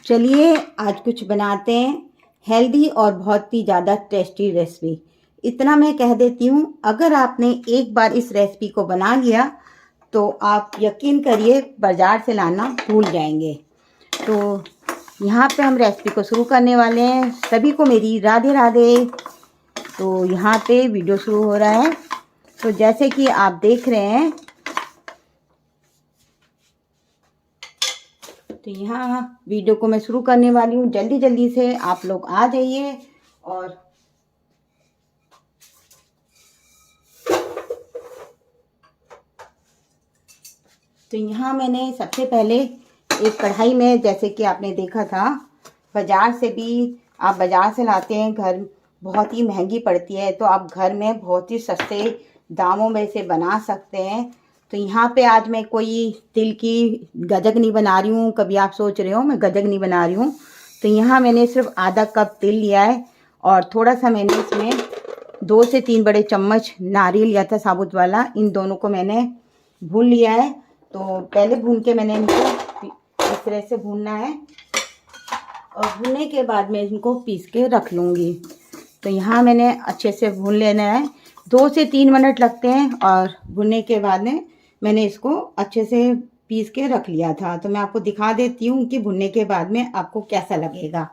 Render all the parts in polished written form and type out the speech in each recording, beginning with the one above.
चलिए आज कुछ बनाते हैं हेल्दी और बहुत ही ज़्यादा टेस्टी रेसिपी। इतना मैं कह देती हूँ, अगर आपने एक बार इस रेसिपी को बना लिया तो आप यकीन करिए बाज़ार से लाना भूल जाएंगे। तो यहाँ पे हम रेसिपी को शुरू करने वाले हैं। सभी को मेरी राधे राधे। तो यहाँ पे वीडियो शुरू हो रहा है। तो जैसे कि आप देख रहे हैं, तो यहाँ वीडियो को मैं शुरू करने वाली हूँ। जल्दी जल्दी से आप लोग आ जाइए। और तो यहाँ मैंने सबसे पहले एक कढ़ाई में, जैसे कि आपने देखा था बाज़ार से भी, आप बाज़ार से लाते हैं, घर बहुत ही महंगी पड़ती है, तो आप घर में बहुत ही सस्ते दामों में से बना सकते हैं। तो यहाँ पे आज मैं कोई तिल की गजक नहीं बना रही हूँ। कभी आप सोच रहे हो मैं गजक नहीं बना रही हूँ। तो यहाँ मैंने सिर्फ आधा कप तिल लिया है और थोड़ा सा मैंने इसमें 2 से 3 बड़े चम्मच नारियल लिया था साबुत वाला। इन दोनों को मैंने भून लिया है। तो पहले भून के मैंने इनको इस तरह से भूनना है और भूनने के बाद मैं इनको पीस के रख लूँगी। तो यहाँ मैंने अच्छे से भून लेना है। 2 से 3 मिनट लगते हैं और भुनने के बाद में मैंने इसको अच्छे से पीस के रख लिया था। तो मैं आपको दिखा देती हूँ कि भुनने के बाद में आपको कैसा लगेगा।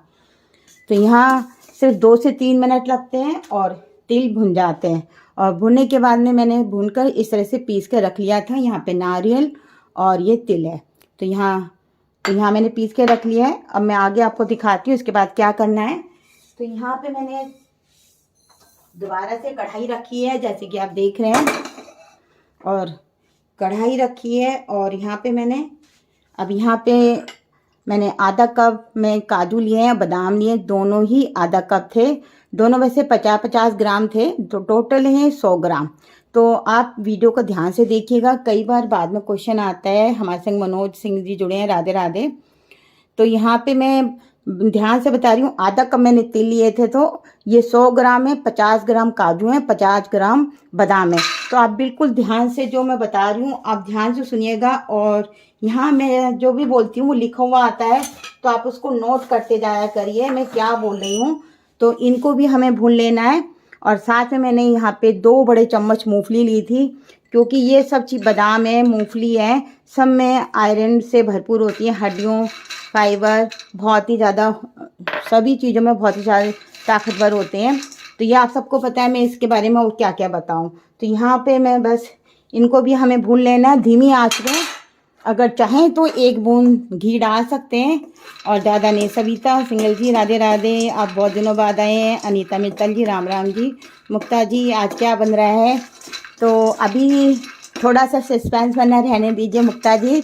तो यहाँ सिर्फ 2 से 3 मिनट लगते हैं और तिल भुन जाते हैं। और भुनने के बाद में मैंने भूनकर इस तरह से पीस के रख लिया था। यहाँ पे नारियल और ये तिल है। तो यहाँ मैंने पीस के रख लिया है। अब मैं आगे आपको दिखाती हूँ इसके बाद क्या करना है। तो यहाँ पे मैंने दोबारा से कढ़ाई रखी है, जैसे कि आप देख रहे हैं, और कढ़ाई रखी है। और यहाँ पे मैंने आधा कप में काजू लिए हैं, बादाम लिए, दोनों ही आधा कप थे। दोनों वैसे 50-50 ग्राम थे, तो टोटल है 100 ग्राम। तो आप वीडियो को ध्यान से देखिएगा, कई बार बाद में क्वेश्चन आता है। हमारे संग मनोज सिंह जी जुड़े हैं, राधे राधे। तो यहाँ पे मैं ध्यान से बता रही हूँ, आधा कप मैंने तिल लिए थे, तो ये 100 ग्राम है। 50 ग्राम काजू है, 50 ग्राम बादाम है। तो आप बिल्कुल ध्यान से जो मैं बता रही हूँ आप ध्यान से सुनिएगा। और यहाँ मैं जो भी बोलती हूँ वो लिखा हुआ आता है, तो आप उसको नोट करते जाया करिए मैं क्या बोल रही हूँ। तो इनको भी हमें भून लेना है। और साथ में मैंने यहाँ पे 2 बड़े चम्मच मूंगफली ली थी, क्योंकि ये सब चीज़, बादाम है, मूंगफली है, सब में आयरन से भरपूर होती है, हड्डियों, फाइबर, बहुत ही ज़्यादा, सभी चीज़ों में बहुत ही ज़्यादा ताकतवर होते हैं। तो ये आप सबको पता है, मैं इसके बारे में और क्या क्या बताऊं। तो यहाँ पे मैं बस इनको भी हमें भून लेना है धीमी आंच में। अगर चाहें तो 1 बूंद घी डाल सकते हैं और ज़्यादा नहीं। सविता सिंगल जी राधे राधे, आप बहुत दिनों बाद आए हैं। अनीता मित्तल जी राम राम जी। मुक्ता जी आज क्या बन रहा है? तो अभी थोड़ा सा सस्पेंस बना रहने दीजिए मुक्ता जी,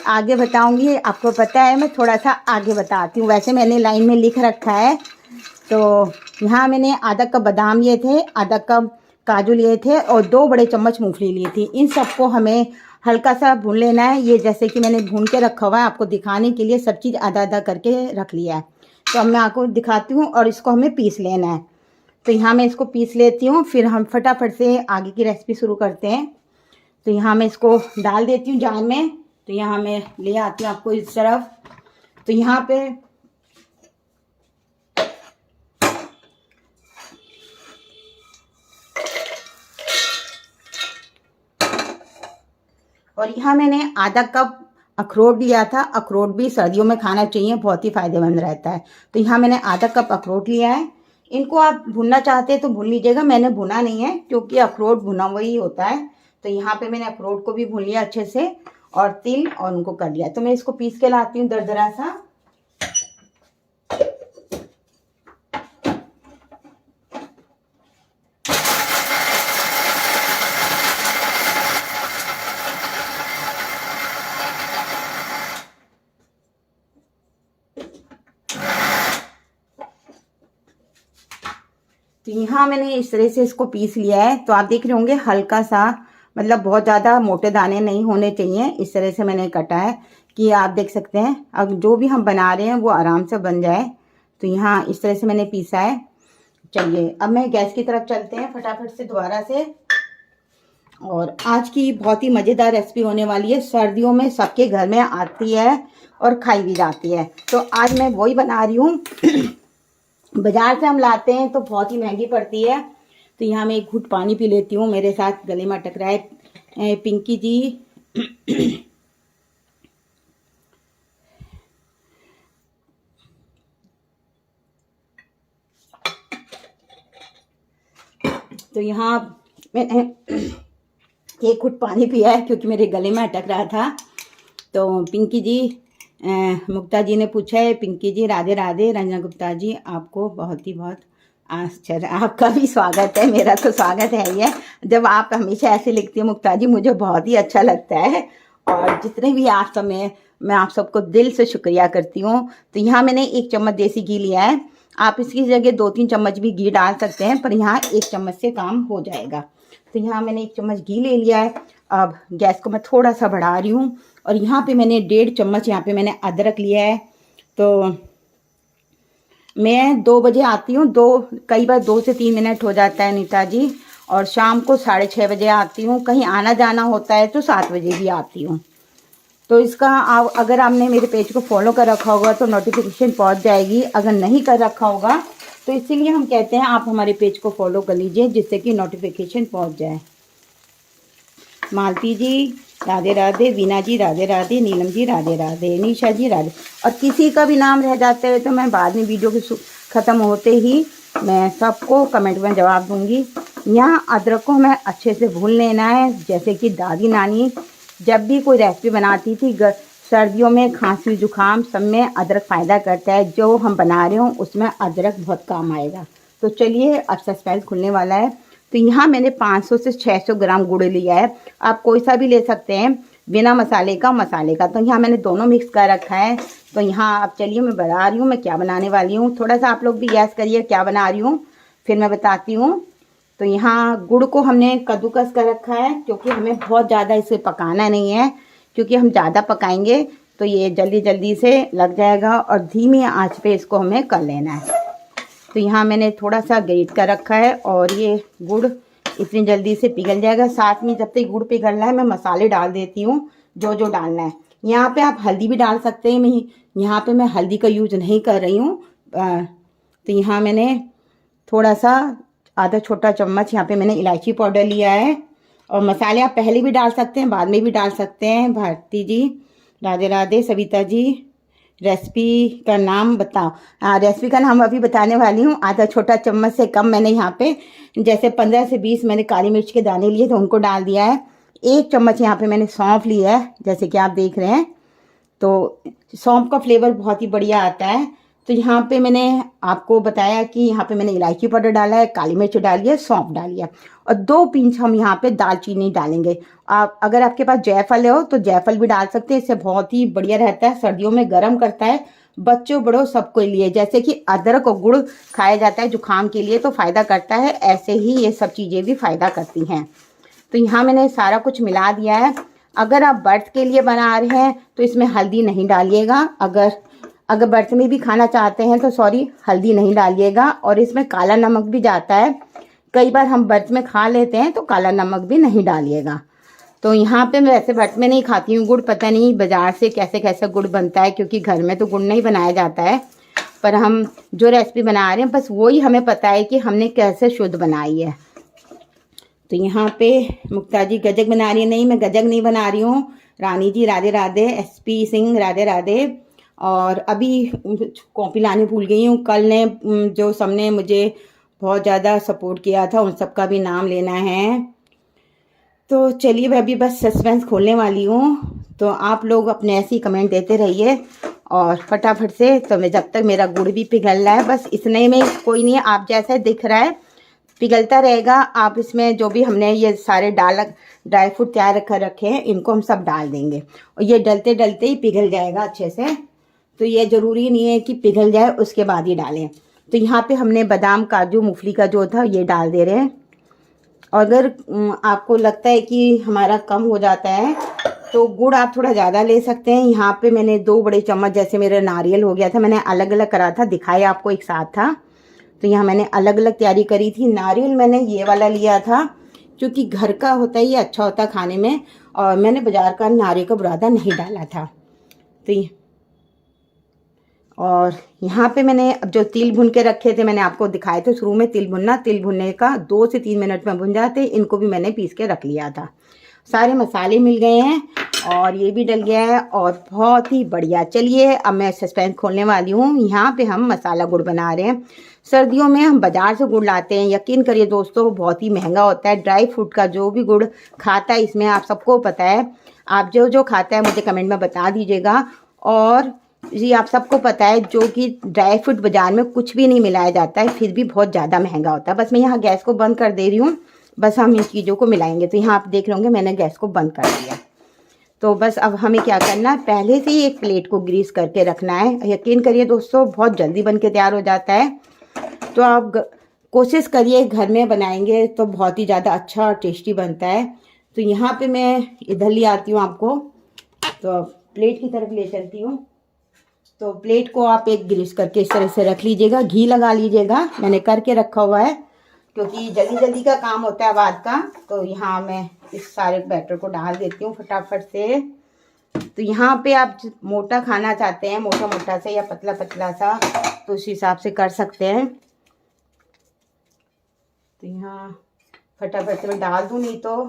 आगे बताऊंगी। आपको पता है मैं थोड़ा सा आगे बताती हूँ, वैसे मैंने लाइन में लिख रखा है। तो यहाँ मैंने आधा कप बादाम लिए थे, आधा कप काजू लिए थे और 2 बड़े चम्मच मूंगफली ली थी। इन सबको हमें हल्का सा भून लेना है। ये जैसे कि मैंने भून के रखा हुआ है, आपको दिखाने के लिए सब चीज़ आधा आधा करके रख लिया है। तो अब मैं आपको दिखाती हूँ और इसको हमें पीस लेना है। तो यहाँ मैं इसको पीस लेती हूँ, फिर हम फटाफट से आगे की रेसिपी शुरू करते हैं। तो यहाँ मैं इसको डाल देती हूँ जार में। तो यहाँ मैं ले आती हूँ आपको इस तरफ। तो यहाँ पे और यहाँ मैंने आधा कप अखरोट लिया था। अखरोट भी सर्दियों में खाना चाहिए, बहुत ही फायदेमंद रहता है। तो यहाँ मैंने आधा कप अखरोट लिया है। इनको आप भुनना चाहते हैं तो भून लीजिएगा, मैंने भुना नहीं है क्योंकि अखरोट भुना हुआ ही होता है। तो यहाँ पे मैंने अखरोट को भी भून लिया अच्छे से और तिल और उनको कर लिया। तो मैं इसको पीस के लाती हूँ दरदरा सा। तो यहाँ मैंने इस तरह से इसको पीस लिया है। तो आप देख रहे होंगे हल्का सा, मतलब बहुत ज़्यादा मोटे दाने नहीं होने चाहिए। इस तरह से मैंने कटा है कि आप देख सकते हैं अब जो भी हम बना रहे हैं वो आराम से बन जाए। तो यहाँ इस तरह से मैंने पीसा है। चलिए अब मैं गैस की तरफ चलते हैं फटाफट से दोबारा से। और आज की बहुत ही मज़ेदार रेसिपी होने वाली है। सर्दियों में सबके घर में आती है और खाई भी जाती है। तो आज मैं वही बना रही हूँ। बाज़ार से हम लाते हैं तो बहुत ही महंगी पड़ती है। तो यहाँ मैं एक घूंट पानी पी लेती हूँ। मेरे साथ गले में अटक रहा है पिंकी जी। तो यहाँ मैंने एक घूंट पानी पिया है क्योंकि मेरे गले में अटक रहा था। तो पिंकी जी, मुक्ता जी ने पूछा है, पिंकी जी राधे राधे। रंजना गुप्ता जी, आपको बहुत ही बहुत आश्चर्य, आपका भी स्वागत है। मेरा तो स्वागत है ही है। जब आप हमेशा ऐसे लिखती हैं मुक्ता जी, मुझे बहुत ही अच्छा लगता है। और जितने भी आप सब में, मैं आप सबको दिल से शुक्रिया करती हूँ। तो यहाँ मैंने 1 चम्मच देसी घी लिया है। आप इसकी जगह 2-3 चम्मच भी घी डाल सकते हैं, पर यहाँ 1 चम्मच से काम हो जाएगा। तो यहाँ मैंने 1 चम्मच घी ले लिया है। अब गैस को मैं थोड़ा सा बढ़ा रही हूँ। और यहाँ पे मैंने 1.5 चम्मच यहाँ पे मैंने अदरक लिया है। तो मैं 2 बजे आती हूँ, कई बार 2 से 3 मिनट हो जाता है नीता जी। और शाम को 6:30 बजे आती हूँ। कहीं आना जाना होता है तो 7 बजे भी आती हूँ। तो इसका अगर आपने मेरे पेज को फॉलो कर रखा होगा तो नोटिफिकेशन पहुँच जाएगी। अगर नहीं कर रखा होगा तो इसीलिए हम कहते हैं आप हमारे पेज को फॉलो कर लीजिए, जिससे कि नोटिफिकेशन पहुँच जाए। मालती जी राधे राधे, वीना जी राधे राधे, नीलम जी राधे राधे, निशा जी राधे। और किसी का भी नाम रह जाता है तो मैं बाद में वीडियो के ख़त्म होते ही मैं सबको कमेंट में जवाब दूंगी। यहाँ अदरक को हमें अच्छे से भून लेना है। जैसे कि दादी नानी जब भी कोई रेसिपी बनाती थी, सर्दियों में खांसी जुकाम सब में अदरक फ़ायदा करता है। जो हम बना रहे हो उसमें अदरक बहुत काम आएगा। तो चलिए अब सस्पेंस खुलने वाला है। तो यहाँ मैंने 500 से 600 ग्राम गुड़ लिया है। आप कोई सा भी ले सकते हैं, बिना मसाले का। तो यहाँ मैंने दोनों मिक्स कर रखा है। तो यहाँ अब चलिए मैं बता रही हूँ मैं क्या बनाने वाली हूँ। थोड़ा सा आप लोग भी गैस करिए क्या बना रही हूँ, फिर मैं बताती हूँ। तो यहाँ गुड़ को हमने कद्दूकस कर रखा है, क्योंकि हमें बहुत ज़्यादा इसे पकाना नहीं है, क्योंकि हम ज़्यादा पकाएंगे तो ये जल्दी जल्दी से लग जाएगा। और धीमी आंच पे इसको हमें कर लेना है। तो यहाँ मैंने थोड़ा सा ग्रेट कर रखा है और ये गुड़ इतनी जल्दी से पिघल जाएगा। साथ में जब तक गुड़ पिघल रहा है मैं मसाले डाल देती हूँ जो डालना है। यहाँ पे आप हल्दी भी डाल सकते हैं। यहाँ पे मैं हल्दी का यूज नहीं कर रही हूँ। तो यहाँ मैंने थोड़ा सा आधा छोटा चम्मच यहाँ पे मैंने इलायची पाउडर लिया है। और मसाले आप पहले भी डाल सकते हैं, बाद में भी डाल सकते हैं। भारती जी राधे राधे, सविता जी रेसिपी का नाम बताओ। रेसिपी का नाम अभी बताने वाली हूँ। आधा छोटा चम्मच से कम मैंने यहाँ पे जैसे 15 से 20 मैंने काली मिर्च के दाने लिए तो उनको डाल दिया है। 1 चम्मच यहाँ पे मैंने सौंफ लिया है, जैसे कि आप देख रहे हैं। तो सौंफ का फ्लेवर बहुत ही बढ़िया आता है। तो यहाँ पे मैंने आपको बताया कि यहाँ पे मैंने इलायची पाउडर डाला है, काली मिर्च डाली है, सौंफ डाली है और 2 पिंच हम यहाँ पे दालचीनी डालेंगे। आप अगर आपके पास जायफल हो तो जायफल भी डाल सकते हैं। इससे बहुत ही बढ़िया रहता है, सर्दियों में गर्म करता है, बच्चों बड़ों सबको लिए। जैसे कि अदरक और गुड़ खाया जाता है जुकाम के लिए तो फ़ायदा करता है, ऐसे ही ये सब चीज़ें भी फ़ायदा करती हैं। तो यहाँ मैंने सारा कुछ मिला दिया है। अगर आप व्रत के लिए बना रहे हैं तो इसमें हल्दी नहीं डालिएगा। अगर व्रत में भी खाना चाहते हैं तो हल्दी नहीं डालिएगा। और इसमें काला नमक भी जाता है, कई बार हम व्रत में खा लेते हैं तो काला नमक भी नहीं डालिएगा। तो यहाँ पे मैं वैसे व्रत में नहीं खाती हूँ गुड़, पता नहीं बाज़ार से कैसे कैसे गुड़ बनता है, क्योंकि घर में तो गुड़ नहीं बनाया जाता है। पर हम जो रेसिपी बना रहे हैं बस वही हमें पता है कि हमने कैसे शुद्ध बनाई है। तो यहाँ पे मुक्ता जी गजक बना रही है। नहीं, मैं गजक नहीं बना रही हूँ। रानी जी राधे राधे, SP सिंह राधे राधे। और अभी कॉपी लाने भूल गई हूँ। कल ने जो सबने मुझे बहुत ज़्यादा सपोर्ट किया था उन सबका भी नाम लेना है। तो चलिए मैं अभी बस सस्पेंस खोलने वाली हूँ। तो आप लोग अपने ऐसे ही कमेंट देते रहिए और फटाफट से। तो मैं जब तक मेरा गुड़ भी पिघल रहा है, बस इतने में कोई नहीं है, आप जैसा दिख रहा है पिघलता रहेगा। आप इसमें जो भी हमने ये सारे ड्राई फ्रूट तैयार कर रखे हैं इनको हम सब डाल देंगे और ये डलते डलते ही पिघल जाएगा अच्छे से। तो ये ज़रूरी नहीं है कि पिघल जाए उसके बाद ही डालें। तो यहाँ पे हमने बादाम काजू मूंगफली का जो था ये डाल दे रहे हैं। अगर आपको लगता है कि हमारा कम हो जाता है तो गुड़ आप थोड़ा ज़्यादा ले सकते हैं। यहाँ पे मैंने 2 बड़े चम्मच, जैसे मेरा नारियल हो गया था, मैंने अलग अलग करा था, दिखाया आपको एक साथ था। तो यहाँ मैंने अलग अलग तैयारी करी थी। नारियल मैंने ये वाला लिया था, क्योंकि घर का होता ही अच्छा होता है खाने में। और मैंने बाज़ार का नारियल का बुरादा नहीं डाला था। तो और यहाँ पे मैंने अब जो तिल भुन के रखे थे, मैंने आपको दिखाए थे शुरू में तिल भुनना, तिल भुनने का 2 से 3 मिनट में भुन जाते। इनको भी मैंने पीस के रख लिया था। सारे मसाले मिल गए हैं और ये भी डल गया है और बहुत ही बढ़िया। चलिए अब मैं सस्पेंस खोलने वाली हूँ। यहाँ पे हम मसाला गुड़ बना रहे हैं। सर्दियों में हम बाज़ार से गुड़ लाते हैं, यकीन करिए दोस्तों बहुत ही महंगा होता है। ड्राई फ्रूट का जो भी गुड़ खाता है इसमें, आप सबको पता है, आप जो जो खाता है मुझे कमेंट में बता दीजिएगा। और जी आप सबको पता है जो कि ड्राई फ्रूट बाज़ार में कुछ भी नहीं मिलाया जाता है, फिर भी बहुत ज़्यादा महंगा होता है। बस मैं यहाँ गैस को बंद कर दे रही हूँ, बस हम इन चीज़ों को मिलाएंगे। तो यहाँ आप देख रहे होंगे मैंने गैस को बंद कर दिया। तो बस अब हमें क्या करना है, पहले से ही एक प्लेट को ग्रीस करके रखना है। यकीन करिए दोस्तों बहुत जल्दी बन के तैयार हो जाता है। तो आप कोशिश करिए घर में बनाएंगे तो बहुत ही ज़्यादा अच्छा और टेस्टी बनता है। तो यहाँ पे मैं इधर ले आती हूँ आपको, तो प्लेट की तरफ ले चलती हूँ। तो प्लेट को आप एक ग्रीस करके इस तरह से रख लीजिएगा, घी लगा लीजिएगा। मैंने करके रखा हुआ है क्योंकि जल्दी जल्दी का काम होता है बाद का। तो यहाँ मैं इस सारे बैटर को डाल देती हूँ फटाफट से। तो यहाँ पे आप मोटा खाना चाहते हैं, मोटा मोटा से या पतला पतला सा, तो उस हिसाब से कर सकते हैं। तो यहाँ फटाफट से मैं डाल दूँ, नहीं तो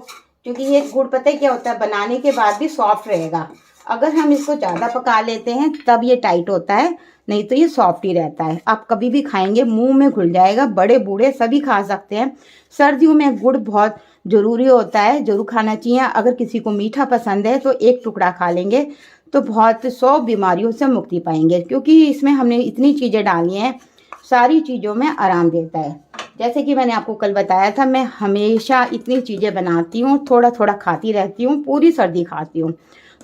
क्योंकि ये गुड़ पता है क्या होता है, बनाने के बाद भी सॉफ्ट रहेगा। अगर हम इसको ज़्यादा पका लेते हैं तब ये टाइट होता है, नहीं तो ये सॉफ्ट ही रहता है। आप कभी भी खाएंगे मुंह में घुल जाएगा, बड़े बूढ़े सभी खा सकते हैं। सर्दियों में गुड़ बहुत ज़रूरी होता है, ज़रूर खाना चाहिए। अगर किसी को मीठा पसंद है तो एक टुकड़ा खा लेंगे तो बहुत 100 बीमारियों से मुक्ति पाएंगे, क्योंकि इसमें हमने इतनी चीज़ें डाली हैं, सारी चीज़ों में आराम देता है। जैसे कि मैंने आपको कल बताया था, मैं हमेशा इतनी चीज़ें बनाती हूँ, थोड़ा थोड़ा खाती रहती हूँ, पूरी सर्दी खाती हूँ।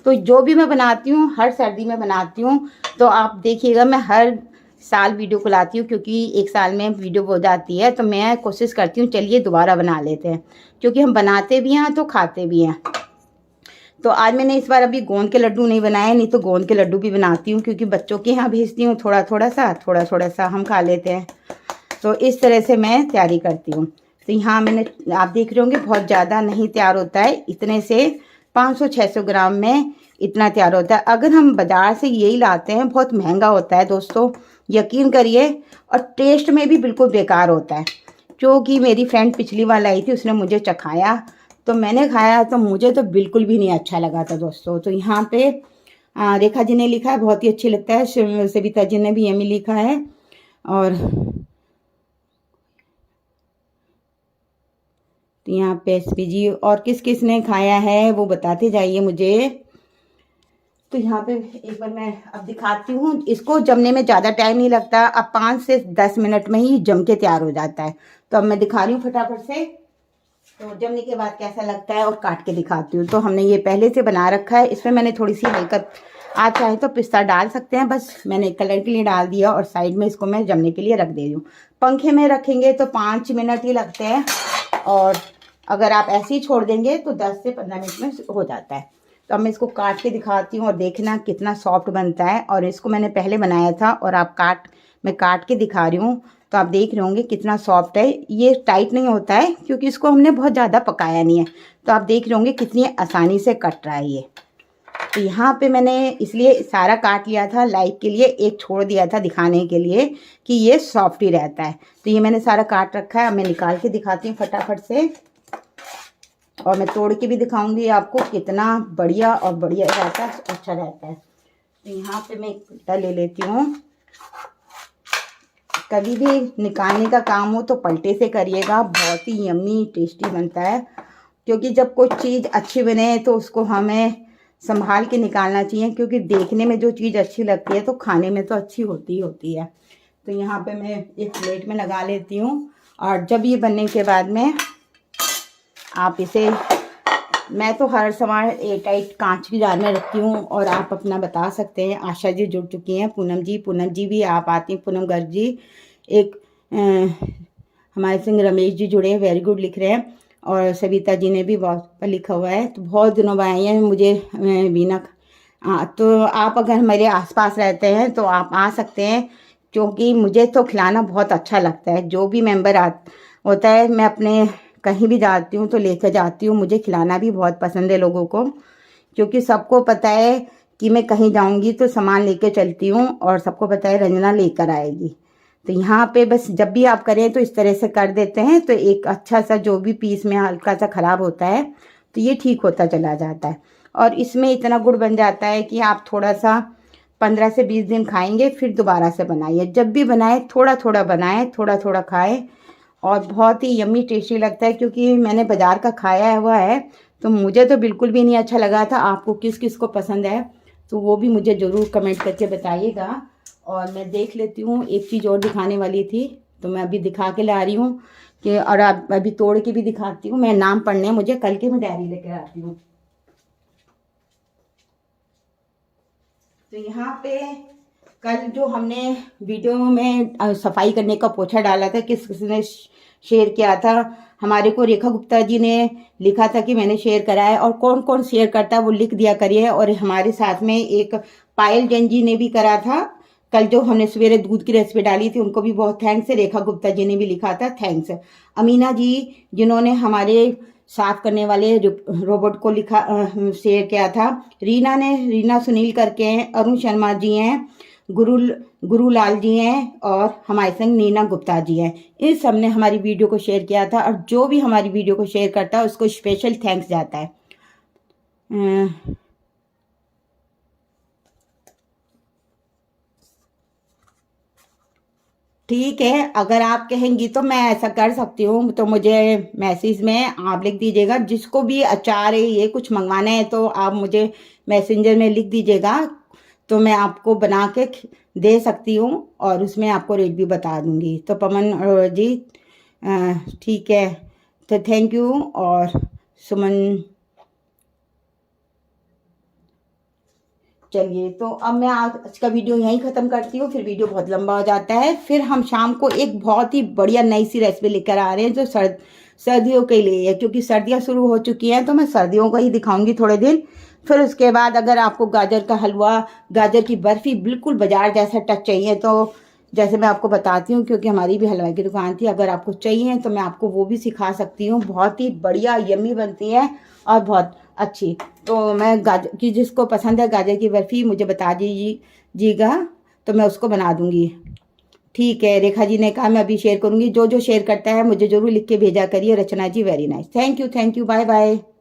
तो जो भी मैं बनाती हूँ हर सर्दी में बनाती हूँ। तो आप देखिएगा मैं हर साल वीडियो को लाती हूँ, क्योंकि एक साल में वीडियो हो जाती है। तो मैं कोशिश करती हूँ चलिए दोबारा बना लेते हैं, क्योंकि हम बनाते भी हैं तो खाते भी हैं। तो आज मैंने इस बार अभी गोंद के लड्डू नहीं बनाए, नहीं तो गोंद के लड्डू भी बनाती हूँ, क्योंकि बच्चों के यहाँ भेजती हूँ। थोड़ा थोड़ा सा हम खा लेते हैं। तो इस तरह से मैं तैयारी करती हूँ। तो यहाँ मैंने, आप देख रहे होंगे बहुत ज़्यादा नहीं तैयार होता है, इतने से 500-600 ग्राम में इतना तैयार होता है। अगर हम बाज़ार से यही लाते हैं बहुत महंगा होता है दोस्तों, यकीन करिए। और टेस्ट में भी बिल्कुल बेकार होता है। क्योंकि मेरी फ्रेंड पिछली बार लाई थी, उसने मुझे चखाया, तो मैंने खाया तो मुझे तो बिल्कुल भी नहीं अच्छा लगा था दोस्तों। तो यहाँ पे रेखा जी ने लिखा है बहुत ही अच्छी लगता है, सविता जी ने भी यमी लिखा है। और तो यहाँ पे एसपी जी और किस किस ने खाया है वो बताते जाइए मुझे। तो यहाँ पे एक बार मैं अब दिखाती हूँ। इसको जमने में ज़्यादा टाइम नहीं लगता, अब 5 से 10 मिनट में ही जम के तैयार हो जाता है। तो अब मैं दिखा रही हूँ फटाफट से, तो जमने के बाद कैसा लगता है और काट के दिखाती हूँ। तो हमने ये पहले से बना रखा है, इसमें मैंने थोड़ी सी हल्का, आप चाहे तो पिस्ता डाल सकते हैं, बस मैंने कलर के लिए डाल दिया। और साइड में इसको मैं जमने के लिए रख दे रही हूँ। पंखे में रखेंगे तो 5 मिनट ही लगते हैं, और अगर आप ऐसे ही छोड़ देंगे तो 10 से 15 मिनट में हो जाता है। तो अब मैं इसको काट के दिखाती हूँ और देखना कितना सॉफ्ट बनता है। और इसको मैंने पहले बनाया था और मैं काट के दिखा रही हूँ, तो आप देख रहे होंगे कितना सॉफ्ट है। ये टाइट नहीं होता है क्योंकि इसको हमने बहुत ज़्यादा पकाया नहीं है। तो आप देख रहे होंगे कितनी आसानी से कट रहा है ये। तो यहाँ पे मैंने इसलिए सारा काट लिया था लाइव के लिए, एक छोड़ दिया था दिखाने के लिए कि ये सॉफ्ट ही रहता है। तो ये मैंने सारा काट रखा है, अब मैं निकाल के दिखाती हूँ फटाफट से। और मैं तोड़ के भी दिखाऊंगी आपको कितना बढ़िया और बढ़िया रहता है, अच्छा रहता है। तो यहाँ पे मैं एक पलटा ले लेती हूँ। कभी भी निकालने का काम हो तो पलटे से करिएगा, बहुत ही यम्मी टेस्टी बनता है। क्योंकि जब कोई चीज़ अच्छी बने तो उसको हमें संभाल के निकालना चाहिए, क्योंकि देखने में जो चीज़ अच्छी लगती है तो खाने में तो अच्छी होती ही होती है। तो यहाँ पे मैं एक प्लेट में लगा लेती हूँ। और जब ये बनने के बाद में आप इसे, मैं तो हर सामान एयरटाइट कांच की जार में रखती हूँ। और आप अपना बता सकते हैं। आशा जी जुड़ चुकी हैं, पूनम जी भी आप आती हैं, पूनम गर्ग जी, एक हमारे संग रमेश जी जुड़े हैं, वेरी गुड लिख रहे हैं। और सविता जी ने भी बहुत पर लिखा हुआ है। तो बहुत दिनों बाद आई हैं मुझे बीना। तो आप अगर मेरे आसपास रहते हैं तो आप आ सकते हैं, क्योंकि मुझे तो खिलाना बहुत अच्छा लगता है। जो भी मेंबर होता है मैं अपने कहीं भी जाती हूँ तो लेकर जाती हूँ। मुझे खिलाना भी बहुत पसंद है लोगों को, क्योंकि सबको पता है कि मैं कहीं जाऊँगी तो सामान लेके चलती हूँ और सबको पता है रंजना लेकर आएगी। तो यहाँ पे बस जब भी आप करें तो इस तरह से कर देते हैं तो एक अच्छा सा जो भी पीस में हल्का सा ख़राब होता है तो ये ठीक होता चला जाता है। और इसमें इतना गुड़ बन जाता है कि आप थोड़ा सा 15 से 20 दिन खाएंगे, फिर दोबारा से बनाइए। जब भी बनाए थोड़ा थोड़ा बनाएं, थोड़ा थोड़ा खाएं और बहुत ही यम्मी टेस्टी लगता है। क्योंकि मैंने बाज़ार का खाया हुआ है तो मुझे तो बिल्कुल भी नहीं अच्छा लगा था। आपको किस किस को पसंद है तो वो भी मुझे ज़रूर कमेंट करके बताइएगा। और मैं देख लेती हूँ, एक चीज़ और दिखाने वाली थी तो मैं अभी दिखा के ला रही हूँ कि, और अभी तोड़ के भी दिखाती हूँ। मैं नाम पढ़ने हैं मुझे, कल के मैं डायरी लेकर आती हूँ। तो यहाँ पे कल जो हमने वीडियो में सफाई करने का पोछा डाला था, किसने शेयर किया था, हमारे को रेखा गुप्ता जी ने लिखा था कि मैंने शेयर करा है। और कौन कौन शेयर करता है वो लिख दिया करिए। और हमारे साथ में एक पायल जैन जी ने भी करा था कल, जो हमने सवेरे दूध की रेसिपी डाली थी, उनको भी बहुत थैंक्स है। रेखा गुप्ता जी ने भी लिखा था थैंक्स। अमीना जी जिन्होंने हमारे साफ करने वाले रोबोट को लिखा शेयर किया था। रीना सुनील करके हैं, अरुण शर्मा जी हैं, गुरुलाल जी हैं और हमारे संग नीना गुप्ता जी हैं। इन सब ने हमारी वीडियो को शेयर किया था और जो भी हमारी वीडियो को शेयर करता है उसको स्पेशल थैंक्स जाता है। ठीक है, अगर आप कहेंगी तो मैं ऐसा कर सकती हूँ। तो मुझे मैसेज में आप लिख दीजिएगा, जिसको भी अचार है ये कुछ मंगवाना है तो आप मुझे मैसेंजर में लिख दीजिएगा, तो मैं आपको बना के दे सकती हूँ और उसमें आपको रेट भी बता दूँगी। तो पवन जी ठीक है, तो थैंक यू। और सुमन, चलिए तो अब मैं आज का वीडियो यहीं ख़त्म करती हूँ, फिर वीडियो बहुत लंबा हो जाता है। फिर हम शाम को एक बहुत ही बढ़िया नई सी रेसिपी लेकर आ रहे हैं जो सर्दियों के लिए है, क्योंकि सर्दियाँ शुरू हो चुकी हैं तो मैं सर्दियों को ही दिखाऊंगी थोड़े दिन। फिर उसके बाद अगर आपको गाजर का हलवा, गाजर की बर्फ़ी बिल्कुल बाजार जैसा टच चाहिए तो जैसे मैं आपको बताती हूँ, क्योंकि हमारी भी हलवाई की दुकान थी, अगर आपको चाहिए तो मैं आपको वो भी सिखा सकती हूँ। बहुत ही बढ़िया यम्मी बनती है और बहुत अच्छी। तो मैं गाजर की, जिसको पसंद है गाजर की बर्फ़ी मुझे बता दीजिएगा तो मैं उसको बना दूँगी। ठीक है, रेखा जी ने कहा मैं अभी शेयर करूँगी। जो जो शेयर करता है मुझे ज़रूर लिख के भेजा करिए। Rachna ji very nice, thank you, bye bye.